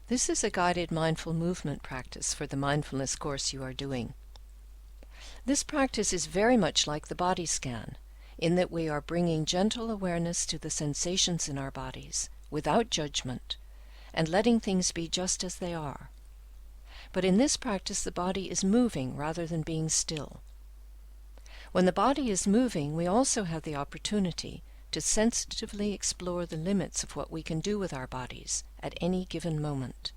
This is a guided mindful movement practice for the mindfulness course you are doing. This practice is very much like the body scan, in that we are bringing gentle awareness to the sensations in our bodies, without judgment, and letting things be just as they are. But in this practice, the body is moving rather than being still. When the body is moving, we also have the opportunity to sensitively explore the limits of what we can do with our bodies at any given moment.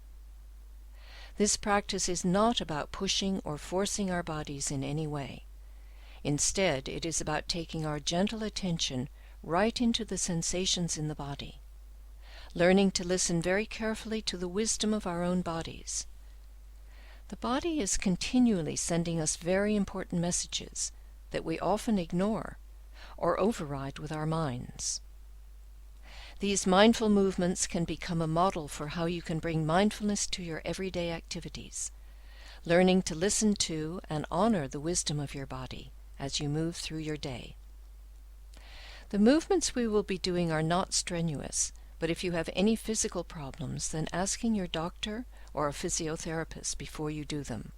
This practice is not about pushing or forcing our bodies in any way. Instead, it is about taking our gentle attention right into the sensations in the body, learning to listen very carefully to the wisdom of our own bodies. The body is continually sending us very important messages that we often ignore or override with our minds. These mindful movements can become a model for how you can bring mindfulness to your everyday activities, learning to listen to and honor the wisdom of your body as you move through your day. The movements we will be doing are not strenuous, but if you have any physical problems, then asking your doctor or a physiotherapist before you do them.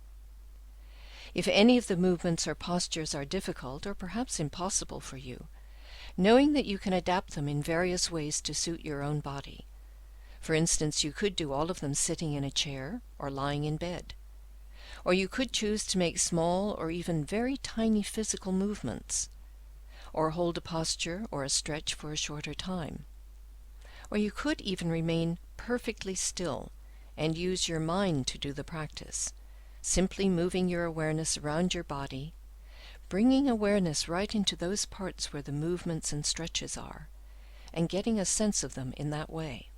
If any of the movements or postures are difficult or perhaps impossible for you, knowing that you can adapt them in various ways to suit your own body. For instance, you could do all of them sitting in a chair or lying in bed. Or you could choose to make small or even very tiny physical movements, or hold a posture or a stretch for a shorter time. Or you could even remain perfectly still and use your mind to do the practice, simply moving your awareness around your body, bringing awareness right into those parts where the movements and stretches are, and getting a sense of them in that way.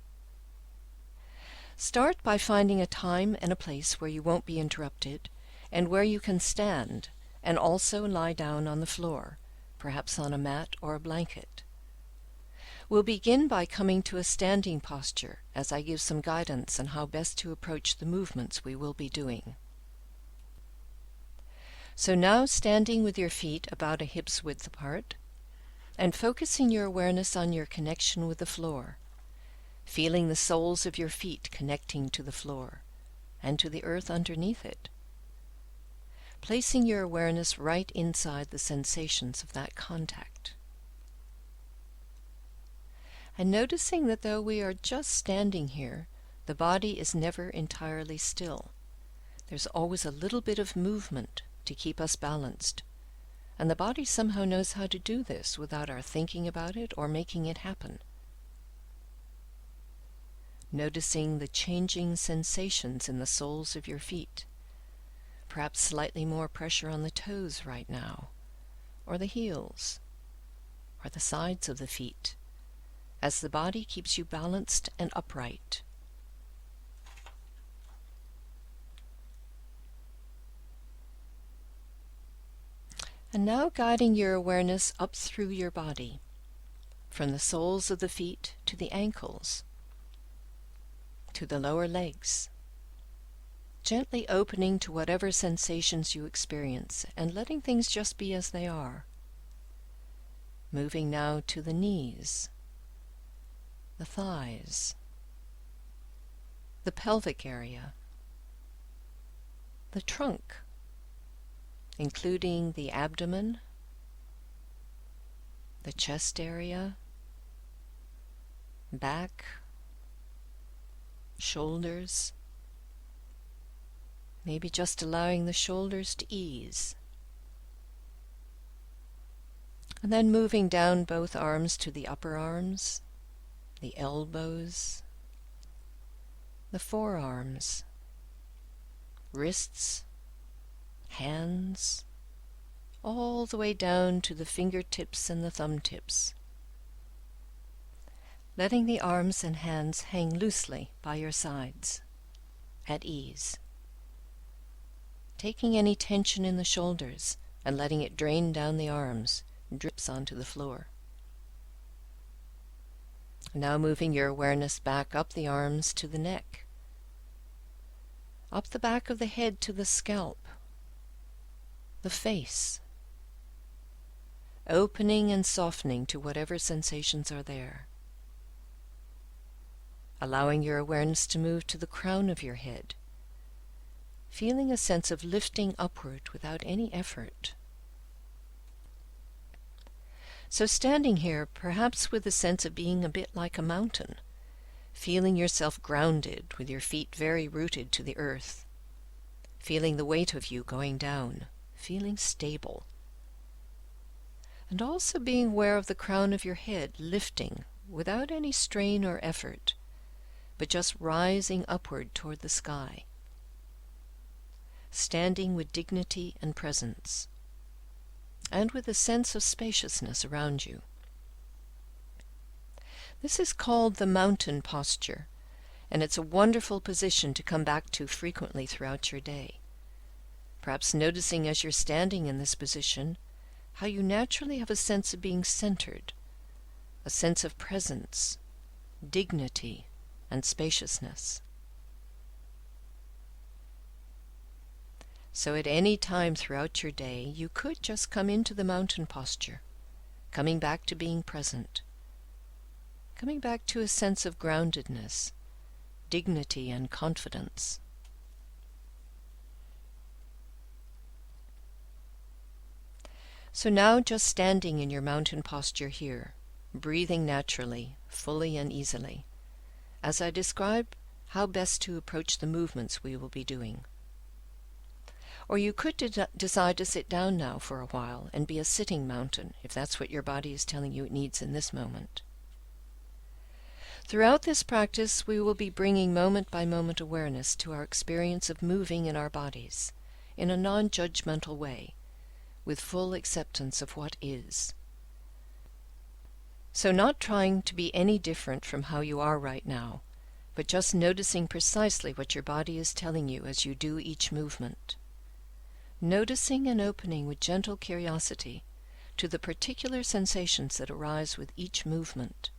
Start by finding a time and a place where you won't be interrupted, and where you can stand, and also lie down on the floor, perhaps on a mat or a blanket. We'll begin by coming to a standing posture as I give some guidance on how best to approach the movements we will be doing. So now standing with your feet about a hip's width apart, and focusing your awareness on your connection with the floor, feeling the soles of your feet connecting to the floor and to the earth underneath it, placing your awareness right inside the sensations of that contact. And noticing that though we are just standing here, the body is never entirely still. There's always a little bit of movement to keep us balanced, and the body somehow knows how to do this without our thinking about it or making it happen. Noticing the changing sensations in the soles of your feet, perhaps slightly more pressure on the toes right now, or the heels, or the sides of the feet, as the body keeps you balanced and upright. And now guiding your awareness up through your body, from the soles of the feet to the ankles, to the lower legs, gently opening to whatever sensations you experience and letting things just be as they are. Moving now to the knees, the thighs, the pelvic area, the trunk, including the abdomen, the chest area, back, shoulders, maybe just allowing the shoulders to ease. And then moving down both arms to the upper arms, the elbows, the forearms, wrists, hands, all the way down to the fingertips and the thumb tips. Letting the arms and hands hang loosely by your sides, at ease. Taking any tension in the shoulders and letting it drain down the arms, drips onto the floor. Now moving your awareness back up the arms to the neck, up the back of the head to the scalp, the face, opening and softening to whatever sensations are there. allowing your awareness to move to the crown of your head, feeling a sense of lifting upward without any effort. So standing here, perhaps with a sense of being a bit like a mountain, feeling yourself grounded with your feet very rooted to the earth, feeling the weight of you going down, feeling stable. And also being aware of the crown of your head lifting without any strain or effort, but just rising upward toward the sky, standing with dignity and presence, and with a sense of spaciousness around you. This is called the mountain posture, and it's a wonderful position to come back to frequently throughout your day. Perhaps noticing as you're standing in this position how you naturally have a sense of being centered, a sense of presence, dignity, and spaciousness. So at any time throughout your day, you could just come into the mountain posture, coming back to being present, coming back to a sense of groundedness, dignity, and confidence. So now just standing in your mountain posture here, breathing naturally, fully and easily, as I describe how best to approach the movements we will be doing. Or you could decide to sit down now for a while and be a sitting mountain, if that's what your body is telling you it needs in this moment. Throughout this practice, we will be bringing moment-by-moment awareness to our experience of moving in our bodies, in a non-judgmental way, with full acceptance of what is. So not trying to be any different from how you are right now, but just noticing precisely what your body is telling you as you do each movement. Noticing and opening with gentle curiosity to the particular sensations that arise with each movement.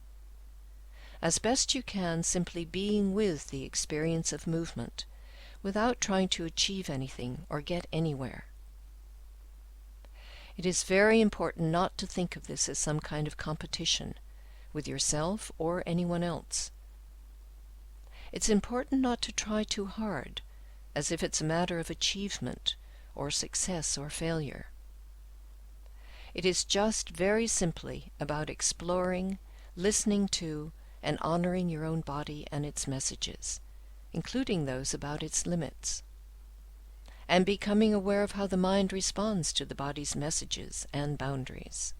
As best you can, simply being with the experience of movement, without trying to achieve anything or get anywhere. It is very important not to think of this as some kind of competition with yourself or anyone else. It's important not to try too hard, as if it's a matter of achievement or success or failure. It is just very simply about exploring, listening to, and honoring your own body and its messages, including those about its limits, and becoming aware of how the mind responds to the body's messages and boundaries.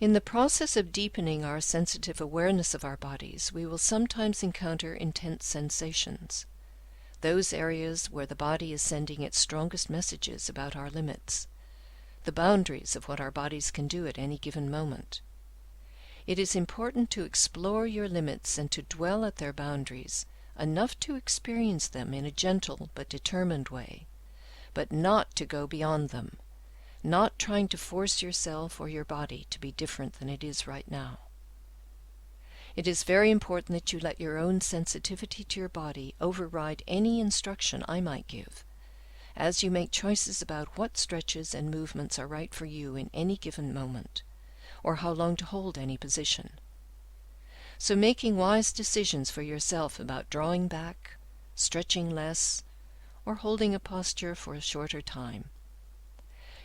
In the process of deepening our sensitive awareness of our bodies, we will sometimes encounter intense sensations, those areas where the body is sending its strongest messages about our limits, the boundaries of what our bodies can do at any given moment. It is important to explore your limits and to dwell at their boundaries, enough to experience them in a gentle but determined way, but not to go beyond them, not trying to force yourself or your body to be different than it is right now. It is very important that you let your own sensitivity to your body override any instruction I might give, as you make choices about what stretches and movements are right for you in any given moment, or how long to hold any position. So making wise decisions for yourself about drawing back, stretching less, or holding a posture for a shorter time.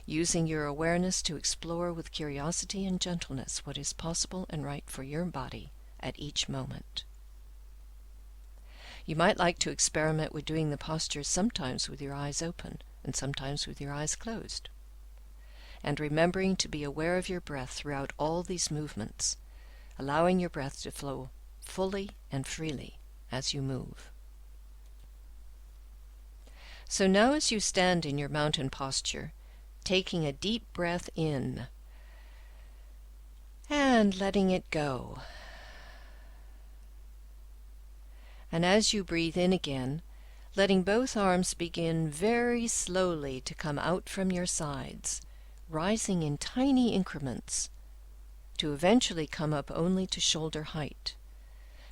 Using your awareness to explore with curiosity and gentleness what is possible and right for your body at each moment. You might like to experiment with doing the postures sometimes with your eyes open and sometimes with your eyes closed, and remembering to be aware of your breath throughout all these movements, allowing your breath to flow fully and freely as you move. So now as you stand in your mountain posture, taking a deep breath in and letting it go. And as you breathe in again, letting both arms begin very slowly to come out from your sides, rising in tiny increments, to eventually come up only to shoulder height,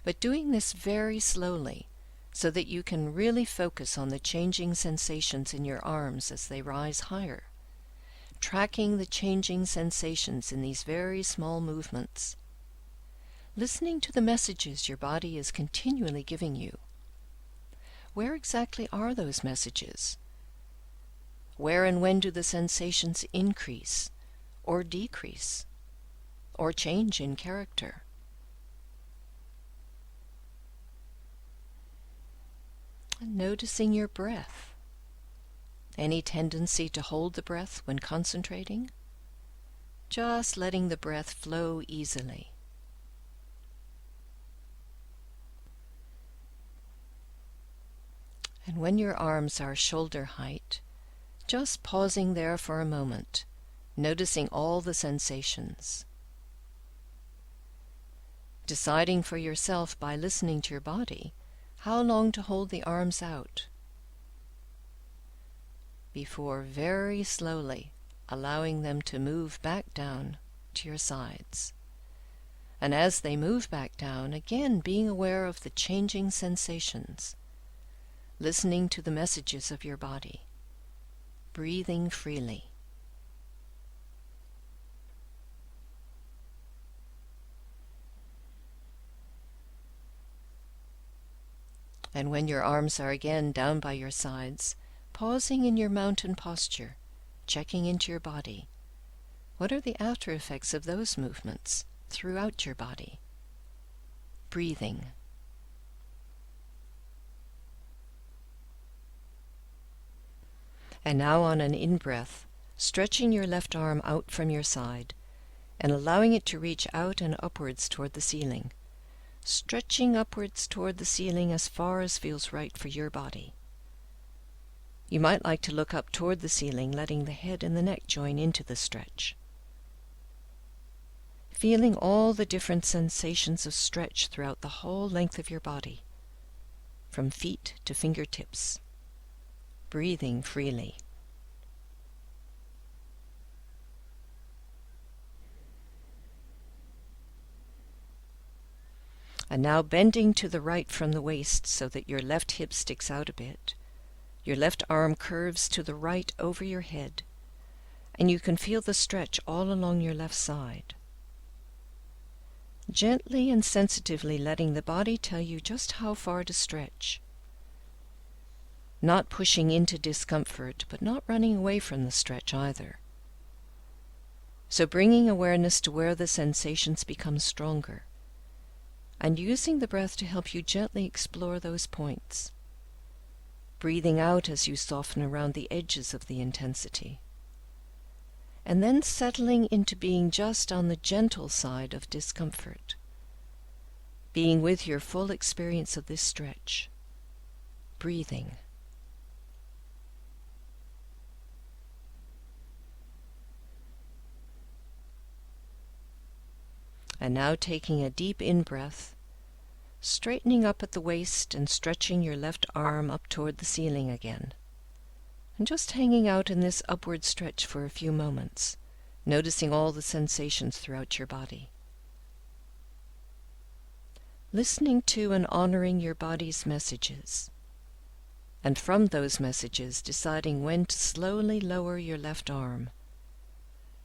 but doing this very slowly so that you can really focus on the changing sensations in your arms as they rise higher, tracking the changing sensations in these very small movements, listening to the messages your body is continually giving you. Where exactly are those messages? Where and when do the sensations increase or decrease or change in character? And noticing your breath. Any tendency to hold the breath when concentrating? Just letting the breath flow easily. And when your arms are shoulder height, just pausing there for a moment, noticing all the sensations. Deciding for yourself by listening to your body how long to hold the arms out, before very slowly allowing them to move back down to your sides. And as they move back down, again being aware of the changing sensations, listening to the messages of your body, breathing freely. And when your arms are again down by your sides, pausing in your mountain posture, checking into your body. What are the after effects of those movements throughout your body? Breathing. And now on an in-breath, stretching your left arm out from your side and allowing it to reach out and upwards toward the ceiling. Stretching upwards toward the ceiling as far as feels right for your body. You might like to look up toward the ceiling, letting the head and the neck join into the stretch. Feeling all the different sensations of stretch throughout the whole length of your body, from feet to fingertips. Breathing freely. And now bending to the right from the waist so that your left hip sticks out a bit. Your left arm curves to the right over your head, and you can feel the stretch all along your left side. Gently and sensitively letting the body tell you just how far to stretch. Not pushing into discomfort, but not running away from the stretch either. So bringing awareness to where the sensations become stronger, and using the breath to help you gently explore those points. Breathing out as you soften around the edges of the intensity. And then settling into being just on the gentle side of discomfort. Being with your full experience of this stretch. Breathing. And now taking a deep in-breath, straightening up at the waist and stretching your left arm up toward the ceiling again. And just hanging out in this upward stretch for a few moments, noticing all the sensations throughout your body. Listening to and honoring your body's messages. And from those messages, deciding when to slowly lower your left arm.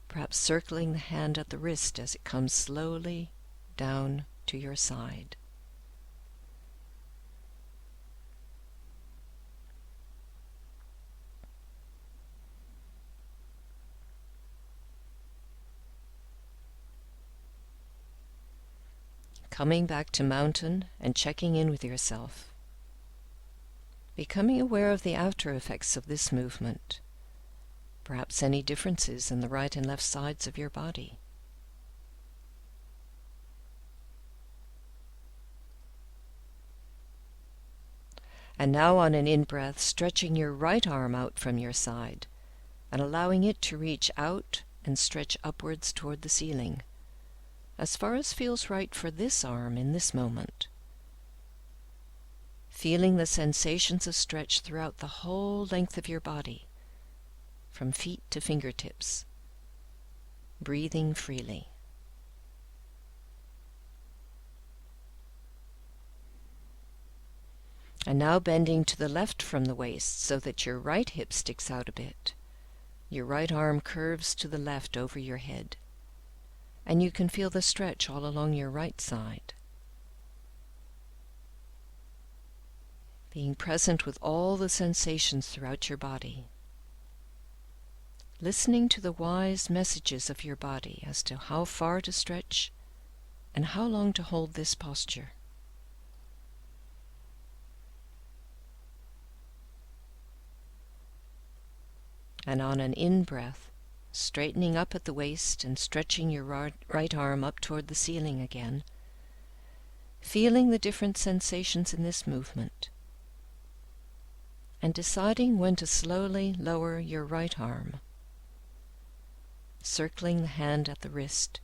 Perhaps circling the hand at the wrist as it comes slowly down to your side. Coming back to mountain and checking in with yourself. Becoming aware of the after effects of this movement. Perhaps any differences in the right and left sides of your body. And now on an in-breath, stretching your right arm out from your side and allowing it to reach out and stretch upwards toward the ceiling, as far as feels right for this arm in this moment. Feeling the sensations of stretch throughout the whole length of your body, from feet to fingertips. Breathing freely. And now bending to the left from the waist so that your right hip sticks out a bit. Your right arm curves to the left over your head. And you can feel the stretch all along your right side. Being present with all the sensations throughout your body. Listening to the wise messages of your body as to how far to stretch and how long to hold this posture. And on an in-breath, straightening up at the waist and stretching your right arm up toward the ceiling again, feeling the different sensations in this movement, and deciding when to slowly lower your right arm, circling the hand at the wrist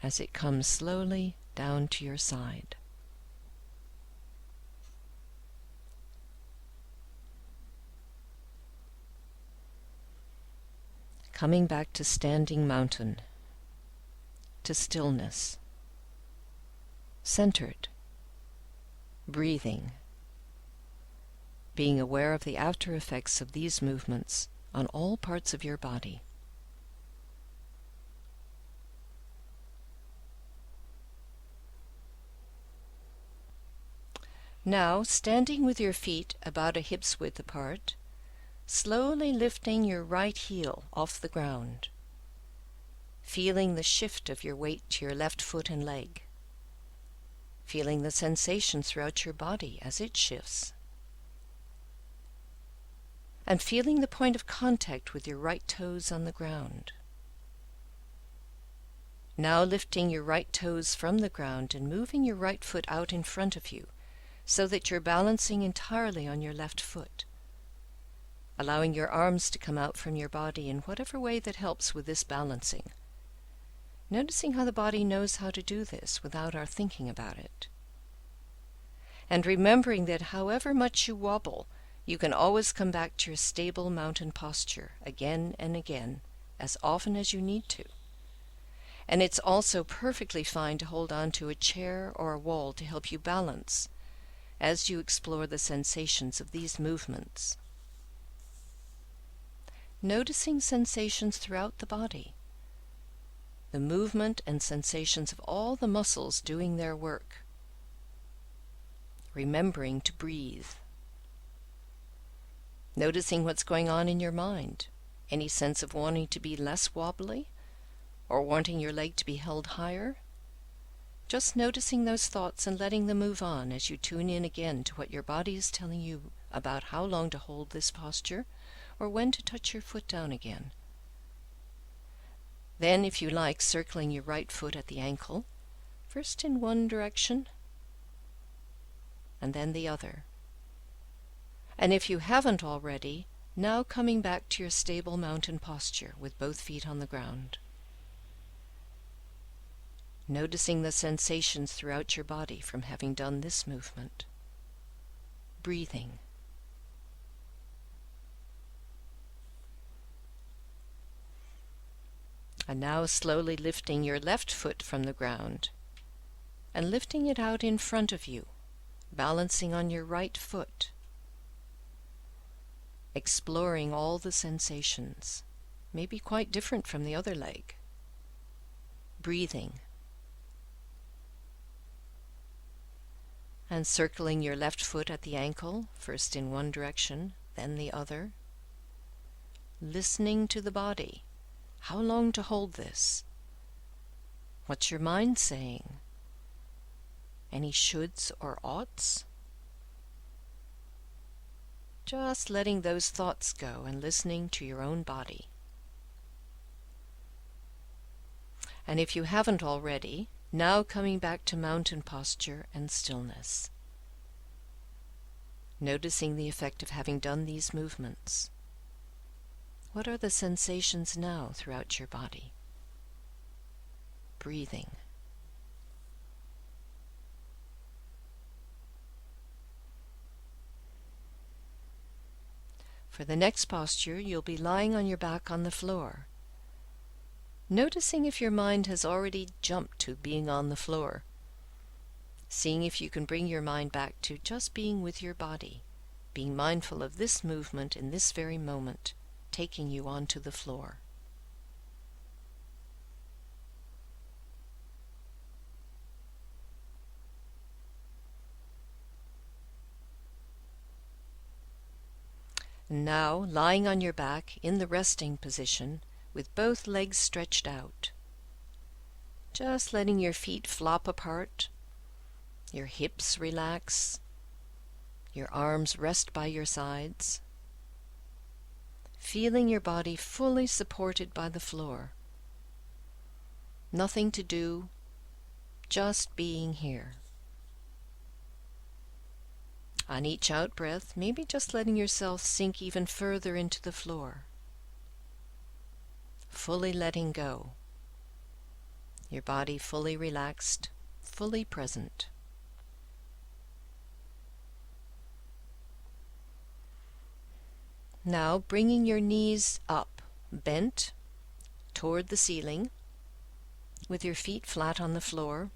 as it comes slowly down to your side. Coming back to standing mountain, to stillness, centered, breathing, being aware of the after effects of these movements on all parts of your body. Now, standing with your feet about a hip's width apart, slowly lifting your right heel off the ground, feeling the shift of your weight to your left foot and leg, feeling the sensation throughout your body as it shifts, and feeling the point of contact with your right toes on the ground. Now lifting your right toes from the ground and moving your right foot out in front of you so that you're balancing entirely on your left foot, allowing your arms to come out from your body in whatever way that helps with this balancing. Noticing how the body knows how to do this without our thinking about it. And remembering that however much you wobble, you can always come back to your stable mountain posture again and again, as often as you need to. And it's also perfectly fine to hold on to a chair or a wall to help you balance as you explore the sensations of these movements. Noticing sensations throughout the body, the movement and sensations of all the muscles doing their work. Remembering to breathe. Noticing what's going on in your mind. Any sense of wanting to be less wobbly or wanting your leg to be held higher? Just noticing those thoughts and letting them move on as you tune in again to what your body is telling you about how long to hold this posture or when to touch your foot down again. Then, if you like, circling your right foot at the ankle, first in one direction and then the other. And if you haven't already, now coming back to your stable mountain posture with both feet on the ground. Noticing the sensations throughout your body from having done this movement. Breathing. And now slowly lifting your left foot from the ground and lifting it out in front of you, balancing on your right foot, exploring all the sensations, maybe quite different from the other leg. Breathing. And circling your left foot at the ankle, first in one direction, then the other. Listening to the body. How long to hold this? What's your mind saying? Any shoulds or oughts? Just letting those thoughts go and listening to your own body. And if you haven't already, now coming back to mountain posture and stillness. Noticing the effect of having done these movements. What are the sensations now throughout your body? Breathing. For the next posture, you'll be lying on your back on the floor, noticing if your mind has already jumped to being on the floor, seeing if you can bring your mind back to just being with your body, being mindful of this movement in this very moment, taking you onto the floor. Now, lying on your back in the resting position with both legs stretched out, just letting your feet flop apart, your hips relax, your arms rest by your sides, feeling your body fully supported by the floor. Nothing to do, just being here. On each out-breath, maybe just letting yourself sink even further into the floor, fully letting go, your body fully relaxed, fully present. Now bringing your knees up, bent toward the ceiling, with your feet flat on the floor,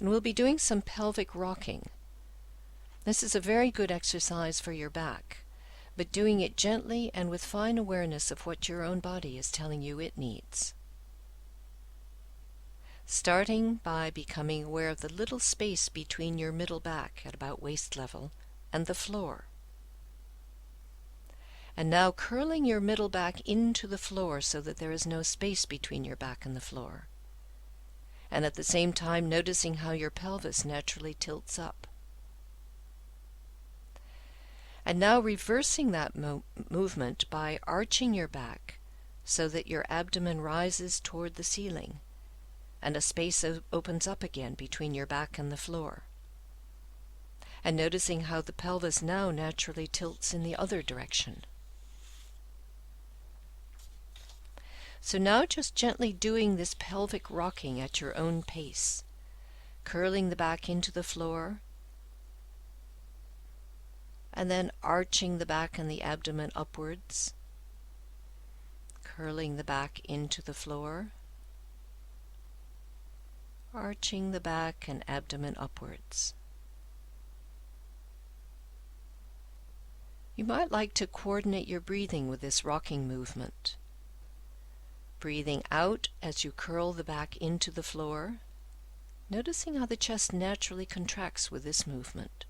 and we'll be doing some pelvic rocking. This is a very good exercise for your back, but doing it gently and with fine awareness of what your own body is telling you it needs. Starting by becoming aware of the little space between your middle back at about waist level and the floor. And now curling your middle back into the floor so that there is no space between your back and the floor. And at the same time noticing how your pelvis naturally tilts up. And now reversing that movement by arching your back so that your abdomen rises toward the ceiling and a space opens up again between your back and the floor. And noticing how the pelvis now naturally tilts in the other direction. So now just gently doing this pelvic rocking at your own pace, curling the back into the floor, and then arching the back and the abdomen upwards, curling the back into the floor, arching the back and abdomen upwards. You might like to coordinate your breathing with this rocking movement. Breathing out as you curl the back into the floor, noticing how the chest naturally contracts with this movement.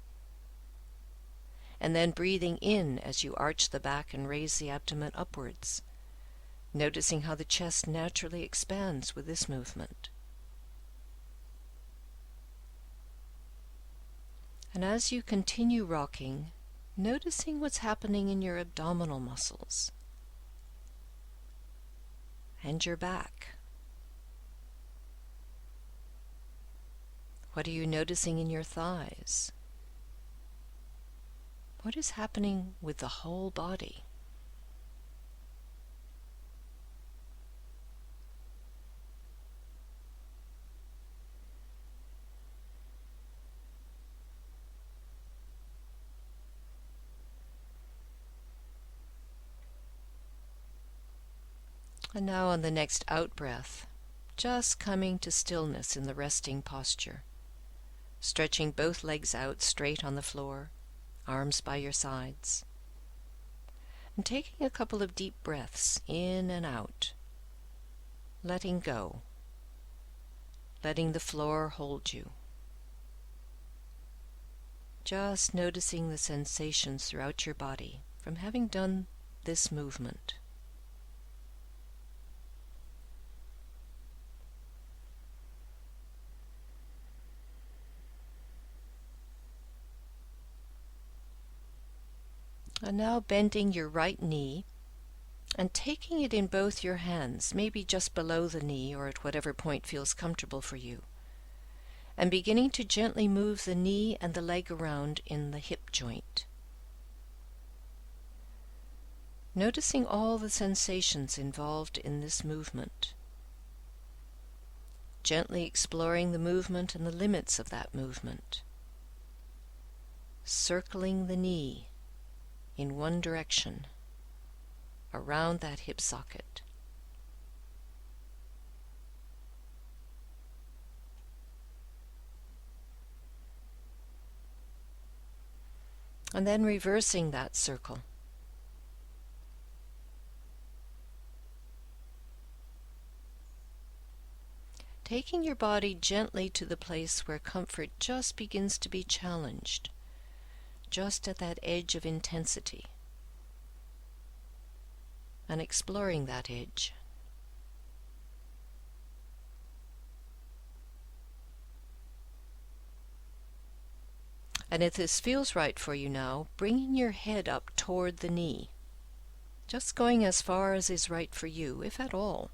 And then breathing in as you arch the back and raise the abdomen upwards, noticing how the chest naturally expands with this movement. And as you continue rocking, noticing what's happening in your abdominal muscles and your back. What are you noticing in your thighs? What is happening with the whole body? And now on the next out-breath, just coming to stillness in the resting posture, stretching both legs out straight on the floor, arms by your sides, and taking a couple of deep breaths in and out, letting go, letting the floor hold you. Just noticing the sensations throughout your body from having done this movement. And now bending your right knee and taking it in both your hands, maybe just below the knee or at whatever point feels comfortable for you, and beginning to gently move the knee and the leg around in the hip joint. Noticing all the sensations involved in this movement. Gently exploring the movement and the limits of that movement. Circling the knee in one direction, around that hip socket. And then reversing that circle. Taking your body gently to the place where comfort just begins to be challenged, just at that edge of intensity, and exploring that edge. And if this feels right for you now, bringing your head up toward the knee, just going as far as is right for you, if at all.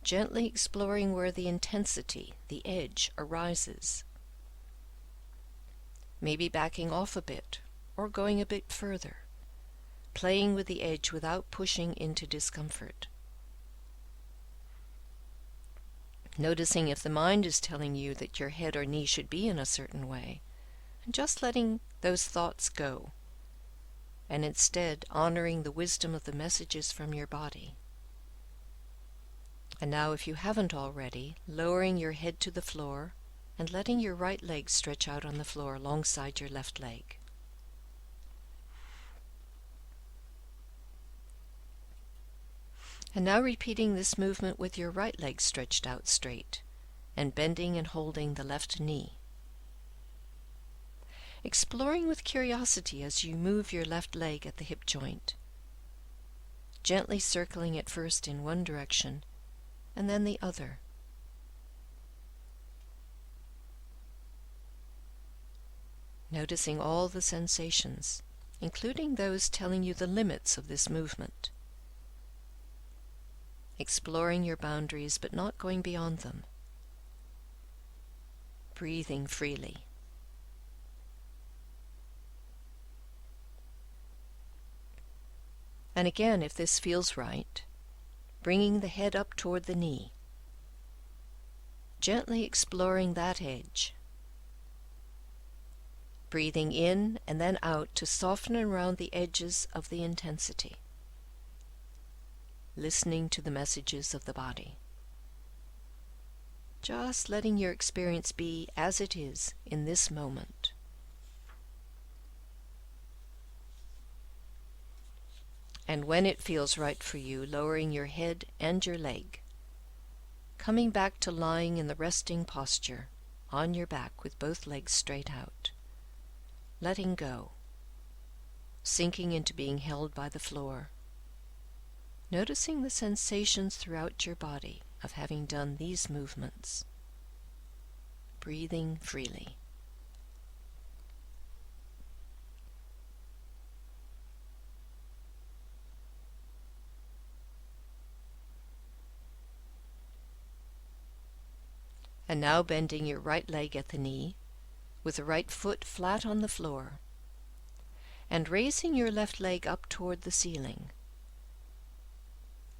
Gently exploring where the intensity, the edge, arises. Maybe backing off a bit, or going a bit further, playing with the edge without pushing into discomfort. Noticing if the mind is telling you that your head or knee should be in a certain way, and just letting those thoughts go, and instead honoring the wisdom of the messages from your body. And now, if you haven't already, lowering your head to the floor and letting your right leg stretch out on the floor alongside your left leg. And now repeating this movement with your right leg stretched out straight and bending and holding the left knee. Exploring with curiosity as you move your left leg at the hip joint, gently circling it first in one direction and then the other. Noticing all the sensations, including those telling you the limits of this movement. Exploring your boundaries but not going beyond them. Breathing freely. And again, if this feels right, bringing the head up toward the knee. Gently exploring that edge. Breathing in and then out to soften around the edges of the intensity. Listening to the messages of the body. Just letting your experience be as it is in this moment. And when it feels right for you, lowering your head and your leg. Coming back to lying in the resting posture, on your back with both legs straight out. Letting go. Sinking into being held by the floor. Noticing the sensations throughout your body of having done these movements. Breathing freely. And now bending your right leg at the knee, with the right foot flat on the floor, and raising your left leg up toward the ceiling.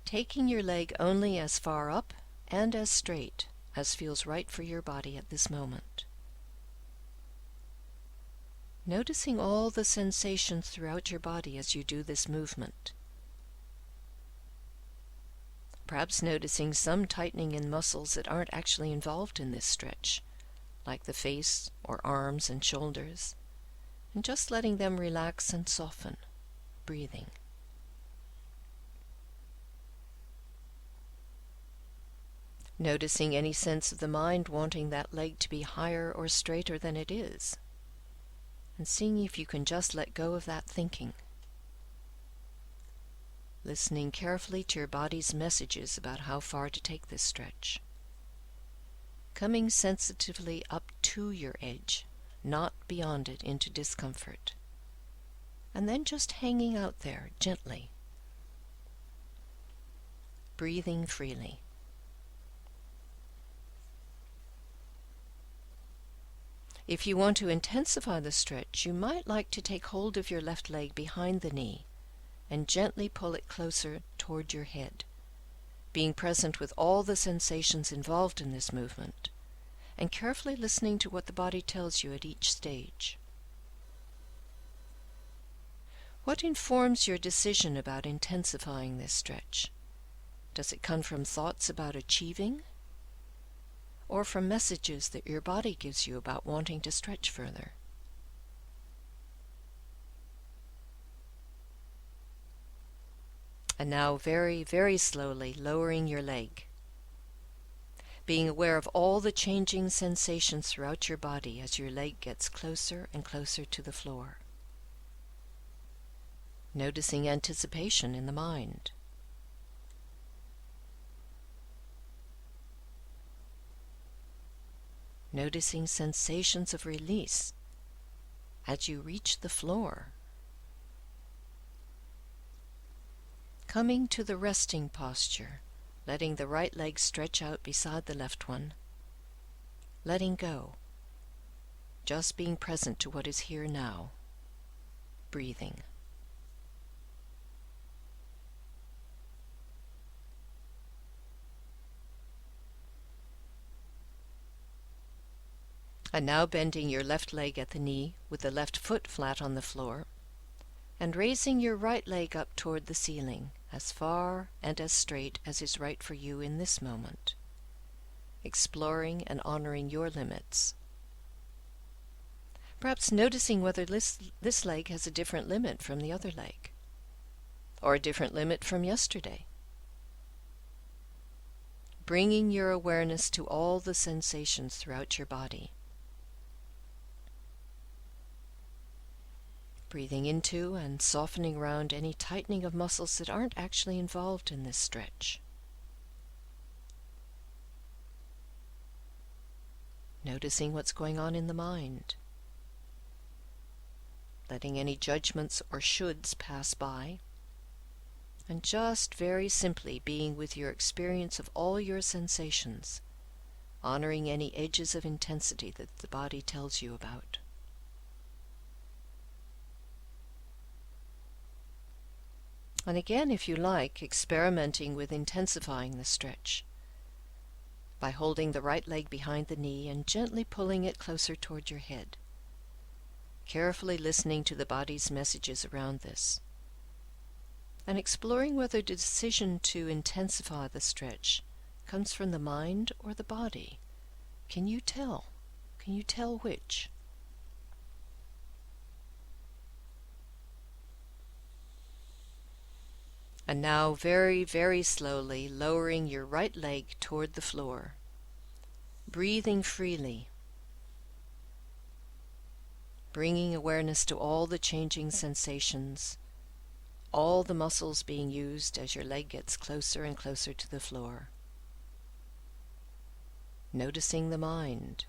Taking your leg only as far up and as straight as feels right for your body at this moment. Noticing all the sensations throughout your body as you do this movement. Perhaps noticing some tightening in muscles that aren't actually involved in this stretch, like the face or arms and shoulders, and just letting them relax and soften, breathing. Noticing any sense of the mind wanting that leg to be higher or straighter than it is, and seeing if you can just let go of that thinking. Listening carefully to your body's messages about how far to take this stretch. Coming sensitively up to your edge, not beyond it into discomfort. And then just hanging out there gently. Breathing freely. If you want to intensify the stretch, you might like to take hold of your left leg behind the knee and gently pull it closer toward your head, being present with all the sensations involved in this movement, and carefully listening to what the body tells you at each stage. What informs your decision about intensifying this stretch? Does it come from thoughts about achieving, or from messages that your body gives you about wanting to stretch further? And now very, very slowly lowering your leg, being aware of all the changing sensations throughout your body as your leg gets closer and closer to the floor. noticing anticipation in the mind. Noticing sensations of release as you reach the floor. Coming to the resting posture, letting the right leg stretch out beside the left one. Letting go. Just being present to what is here now. Breathing. And now bending your left leg at the knee with the left foot flat on the floor, and raising your right leg up toward the ceiling, as far and as straight as is right for you in this moment, exploring and honoring your limits. Perhaps noticing whether this leg has a different limit from the other leg, or a different limit from yesterday. Bringing your awareness to all the sensations throughout your body. Breathing into and softening around any tightening of muscles that aren't actually involved in this stretch. Noticing what's going on in the mind. Letting any judgments or shoulds pass by. And just very simply being with your experience of all your sensations, honoring any edges of intensity that the body tells you about. And again, if you like, experimenting with intensifying the stretch by holding the right leg behind the knee and gently pulling it closer toward your head, carefully listening to the body's messages around this, and exploring whether the decision to intensify the stretch comes from the mind or the body. Can you tell? Can you tell which? And now very, very slowly lowering your right leg toward the floor, breathing freely, bringing awareness to all the changing sensations, all the muscles being used as your leg gets closer and closer to the floor. Noticing the mind.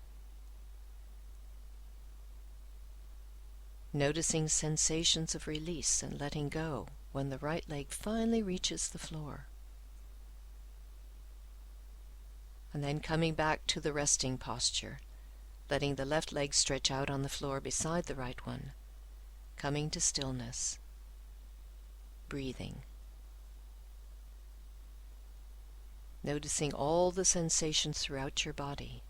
Noticing sensations of release and letting go when the right leg finally reaches the floor. And then coming back to the resting posture, letting the left leg stretch out on the floor beside the right one, coming to stillness, breathing. Noticing all the sensations throughout your body.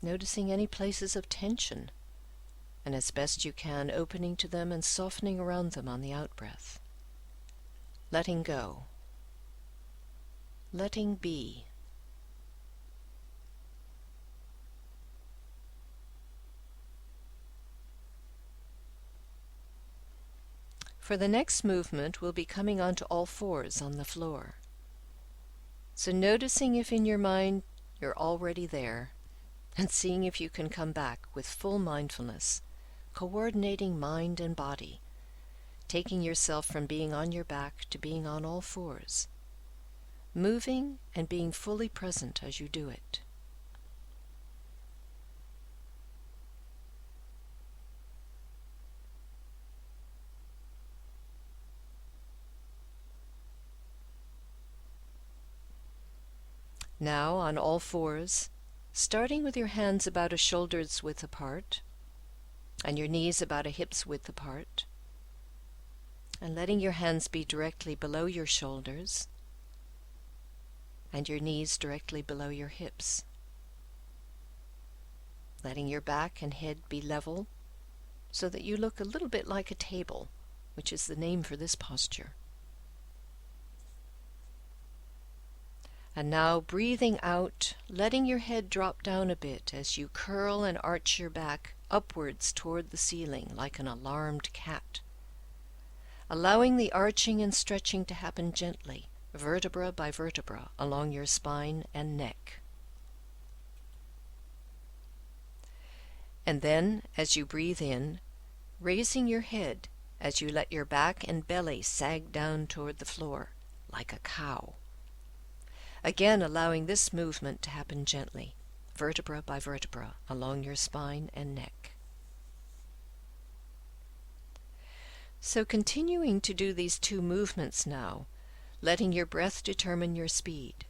Noticing any places of tension, and as best you can, opening to them and softening around them on the out-breath. Letting go. Letting be. For the next movement, we'll be coming onto all fours on the floor. So noticing if in your mind you're already there, and seeing if you can come back with full mindfulness, coordinating mind and body, taking yourself from being on your back to being on all fours, moving and being fully present as you do it. Now on all fours, starting with your hands about a shoulder's width apart, and your knees about a hip's width apart, and letting your hands be directly below your shoulders, and your knees directly below your hips. Letting your back and head be level, so that you look a little bit like a table, which is the name for this posture. And now breathing out, letting your head drop down a bit as you curl and arch your back upwards toward the ceiling like an alarmed cat. Allowing the arching and stretching to happen gently, vertebra by vertebra, along your spine and neck. And then, as you breathe in, raising your head as you let your back and belly sag down toward the floor, like a cow. Again, allowing this movement to happen gently, vertebra by vertebra, along your spine and neck. So continuing to do these two movements now, letting your breath determine your speed.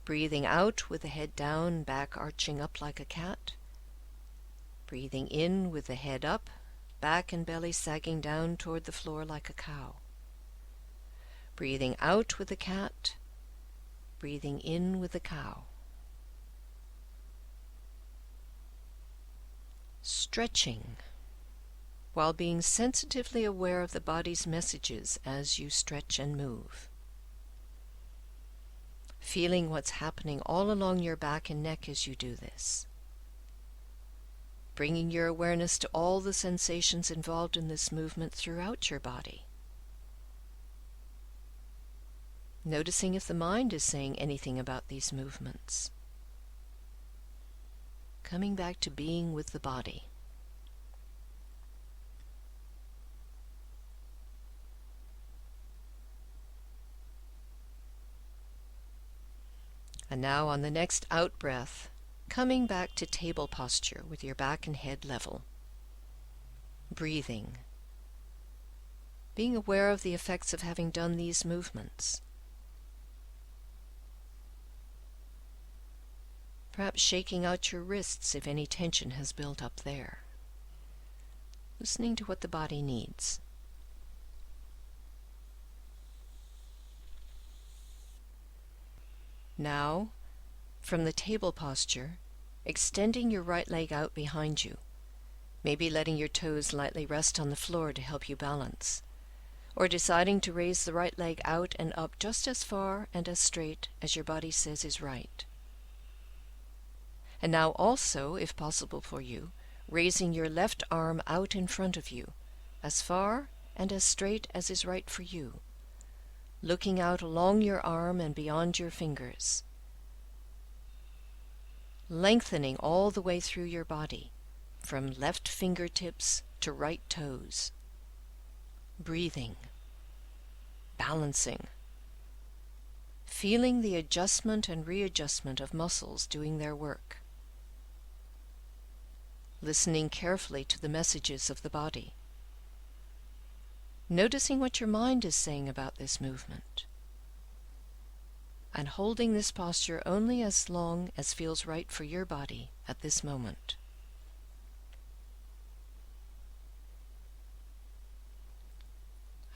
Breathing out with the head down, back arching up like a cat. Breathing in with the head up, back and belly sagging down toward the floor like a cow. Breathing out with the cat, breathing in with the cow. Stretching, while being sensitively aware of the body's messages as you stretch and move. Feeling what's happening all along your back and neck as you do this. Bringing your awareness to all the sensations involved in this movement throughout your body. Noticing if the mind is saying anything about these movements. Coming back to being with the body. And now on the next out-breath, coming back to table posture with your back and head level. Breathing. Being aware of the effects of having done these movements. Perhaps shaking out your wrists if any tension has built up there. Listening to what the body needs. Now, from the table posture, extending your right leg out behind you, maybe letting your toes lightly rest on the floor to help you balance, or deciding to raise the right leg out and up just as far and as straight as your body says is right. And now also, if possible for you, raising your left arm out in front of you, as far and as straight as is right for you, looking out along your arm and beyond your fingers. Lengthening all the way through your body, from left fingertips to right toes. Breathing. Balancing. Feeling the adjustment and readjustment of muscles doing their work. Listening carefully to the messages of the body. Noticing what your mind is saying about this movement. And holding this posture only as long as feels right for your body at this moment.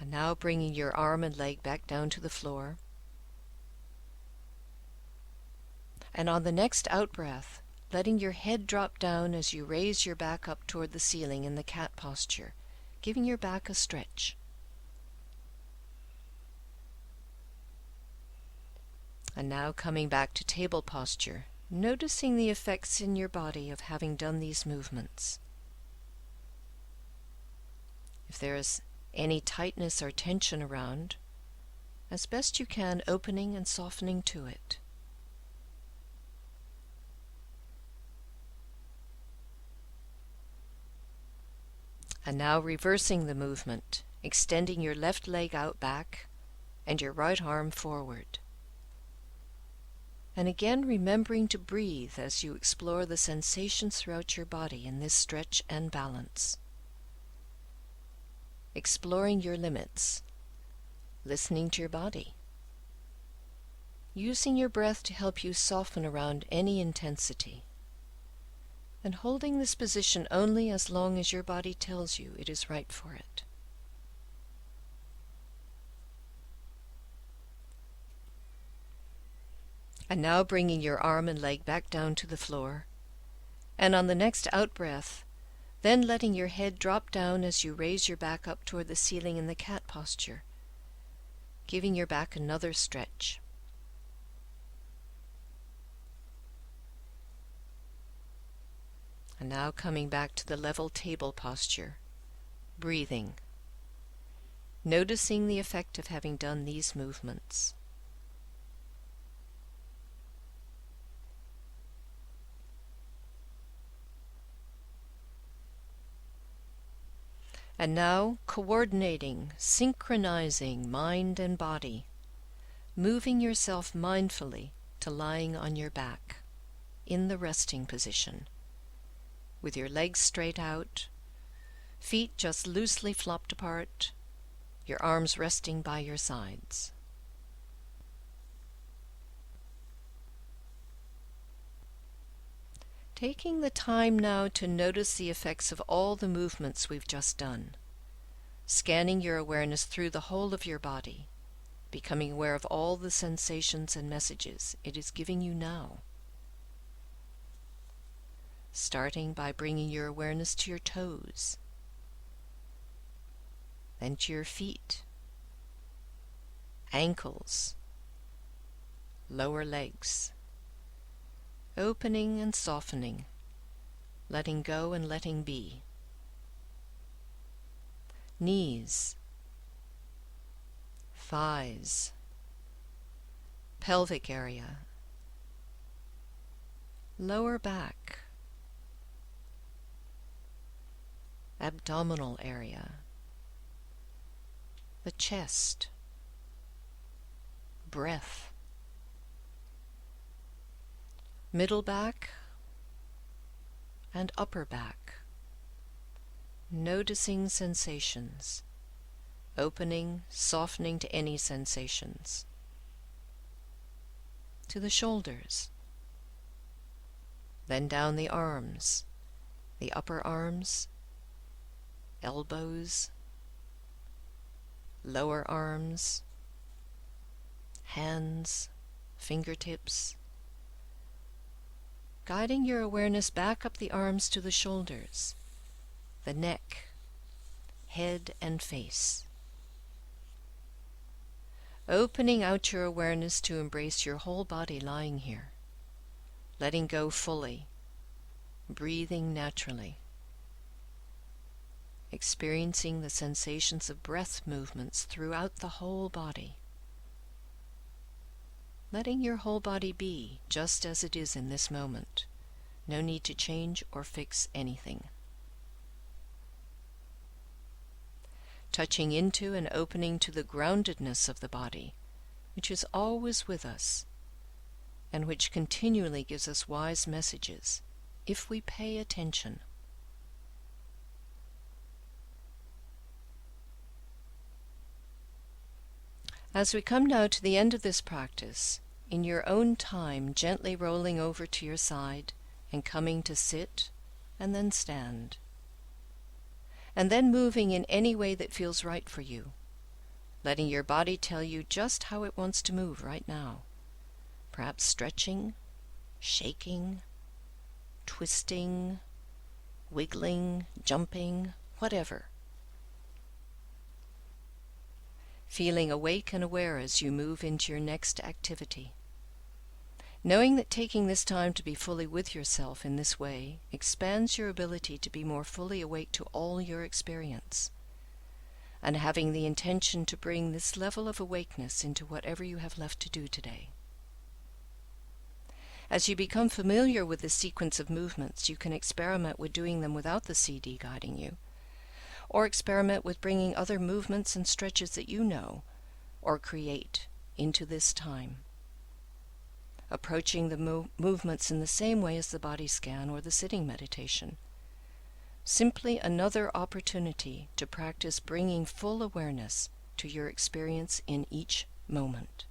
And now bringing your arm and leg back down to the floor. And on the next out-breath, letting your head drop down as you raise your back up toward the ceiling in the cat posture, giving your back a stretch. And now coming back to table posture, noticing the effects in your body of having done these movements. If there is any tightness or tension around, as best you can, opening and softening to it. And now reversing the movement, extending your left leg out back and your right arm forward. And again remembering to breathe as you explore the sensations throughout your body in this stretch and balance. Exploring your limits, listening to your body. Using your breath to help you soften around any intensity. And holding this position only as long as your body tells you it is right for it. And now bringing your arm and leg back down to the floor, and on the next out-breath, then letting your head drop down as you raise your back up toward the ceiling in the cat posture, giving your back another stretch. And now coming back to the level table posture, breathing, noticing the effect of having done these movements. And now coordinating, synchronizing mind and body, moving yourself mindfully to lying on your back in the resting position, with your legs straight out, feet just loosely flopped apart, your arms resting by your sides. Taking the time now to notice the effects of all the movements we've just done, scanning your awareness through the whole of your body, becoming aware of all the sensations and messages it is giving you now. Starting by bringing your awareness to your toes, then to your feet, ankles, lower legs, opening and softening, letting go and letting be. Knees, thighs, pelvic area, lower back, abdominal area, the chest, breath, middle back and upper back, noticing sensations, opening, softening to any sensations, to the shoulders, then down the arms, the upper arms, elbows, lower arms, hands, fingertips, guiding your awareness back up the arms to the shoulders, the neck, head and face. Opening out your awareness to embrace your whole body lying here, letting go fully, breathing naturally, experiencing the sensations of breath movements throughout the whole body. Letting your whole body be just as it is in this moment. No need to change or fix anything. Touching into and opening to the groundedness of the body, which is always with us, and which continually gives us wise messages, if we pay attention. As we come now to the end of this practice, in your own time gently rolling over to your side and coming to sit and then stand, and then moving in any way that feels right for you, letting your body tell you just how it wants to move right now, perhaps stretching, shaking, twisting, wiggling, jumping, whatever. Feeling awake and aware as you move into your next activity. Knowing that taking this time to be fully with yourself in this way expands your ability to be more fully awake to all your experience, and having the intention to bring this level of awakeness into whatever you have left to do today. As you become familiar with the sequence of movements, you can experiment with doing them without the CD guiding you, or experiment with bringing other movements and stretches that you know or create into this time, approaching the movements in the same way as the body scan or the sitting meditation. Simply another opportunity to practice bringing full awareness to your experience in each moment.